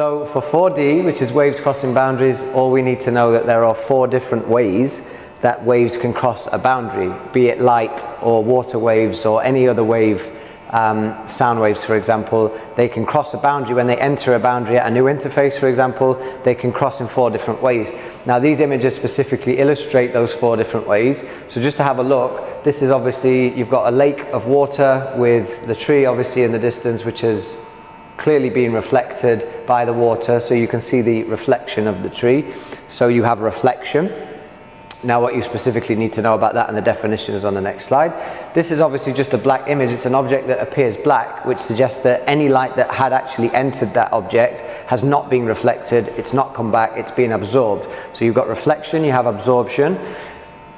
So for 4D, which is waves crossing boundaries, all we need to know that there are 4 different ways that waves can cross a boundary, be it light or water waves or any other wave, sound waves for example. They can cross a boundary when they enter a boundary at a new interface, for example. They can cross in 4 different ways. Now these images specifically illustrate those 4 different ways. So just to have a look, this is obviously, you've got a lake of water with the tree obviously in the distance, which is clearly being reflected by the water, so you can see the reflection of the tree. So you have reflection. Now what you specifically need to know about that, and the definition is on the next slide. This is obviously just a black image. It's an object that appears black, which suggests that any light that had actually entered that object has not been reflected, it's not come back, it's been absorbed. So you've got reflection, you have absorption.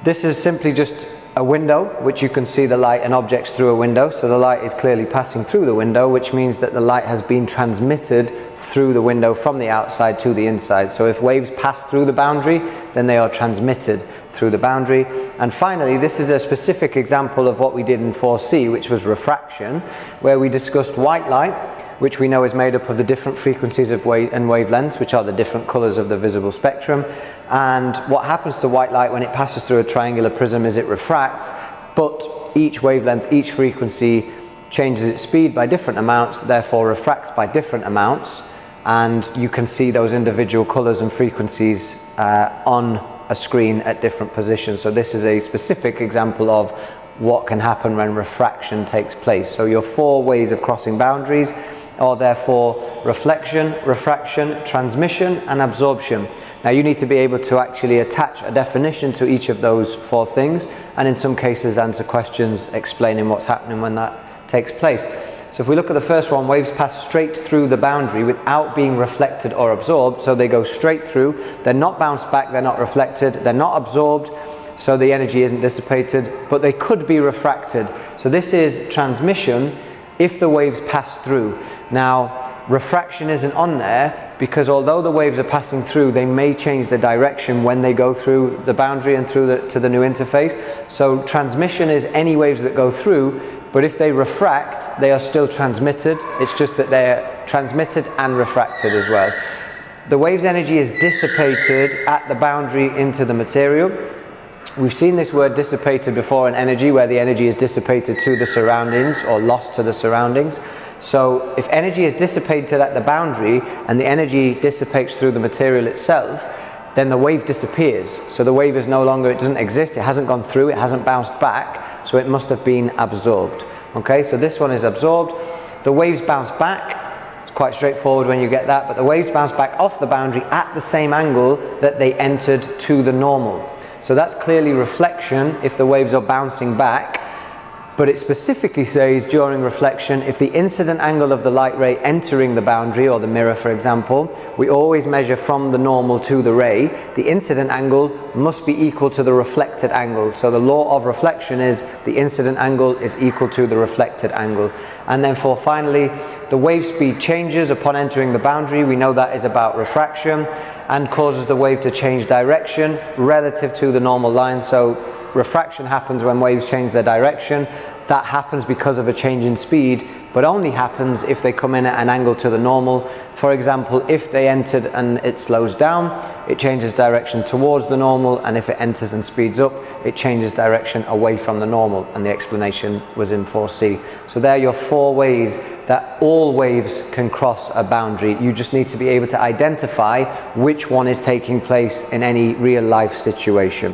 This is simply just a window, which you can see the light and objects through a window. So the light is clearly passing through the window, which means that the light has been transmitted through the window from the outside to the inside. So if waves pass through the boundary, then they are transmitted through the boundary. And finally, this is a specific example of what we did in 4C, which was refraction, where we discussed white light, which we know is made up of the different frequencies of and wavelengths, which are the different colors of the visible spectrum. And what happens to white light when it passes through a triangular prism is it refracts, but each wavelength, each frequency changes its speed by different amounts, therefore refracts by different amounts. And you can see those individual colors and frequencies on a screen at different positions. So this is a specific example of what can happen when refraction takes place. So your 4 ways of crossing boundaries are therefore reflection, refraction, transmission and absorption. Now you need to be able to actually attach a definition to each of those 4 things, and in some cases answer questions explaining what's happening when that takes place. So if we look at the first one, waves pass straight through the boundary without being reflected or absorbed. So they go straight through, they're not bounced back, they're not reflected, they're not absorbed, so the energy isn't dissipated, but they could be refracted. So this is transmission if the waves pass through. Now refraction isn't on there because although the waves are passing through, they may change the direction when they go through the boundary and through to the new interface. So transmission is any waves that go through, but if they refract, they are still transmitted. It's just that they're transmitted and refracted as well. The wave's energy is dissipated at the boundary into the material. We've seen this word dissipated before in energy, where the energy is dissipated to the surroundings or lost to the surroundings. So if energy is dissipated at the boundary and the energy dissipates through the material itself, then the wave disappears. So the wave is no longer, it doesn't exist, it hasn't gone through, it hasn't bounced back, so it must have been absorbed. Okay, so this one is absorbed. The waves bounce back. It's quite straightforward when you get that, but the waves bounce back off the boundary at the same angle that they entered to the normal. So that's clearly reflection if the waves are bouncing back. But it specifically says during reflection, if the incident angle of the light ray entering the boundary, or the mirror for example, we always measure from the normal to the ray, the incident angle must be equal to the reflected angle. So the law of reflection is the incident angle is equal to the reflected angle. And then for finally, the wave speed changes upon entering the boundary. We know that is about refraction, and causes the wave to change direction relative to the normal line. So refraction happens when waves change their direction. That happens because of a change in speed, but only happens if they come in at an angle to the normal. For example, if they entered and it slows down, it changes direction towards the normal, and if it enters and speeds up, it changes direction away from the normal, and the explanation was in 4C. So there are your 4 ways that all waves can cross a boundary. You just need to be able to identify which one is taking place in any real life situation.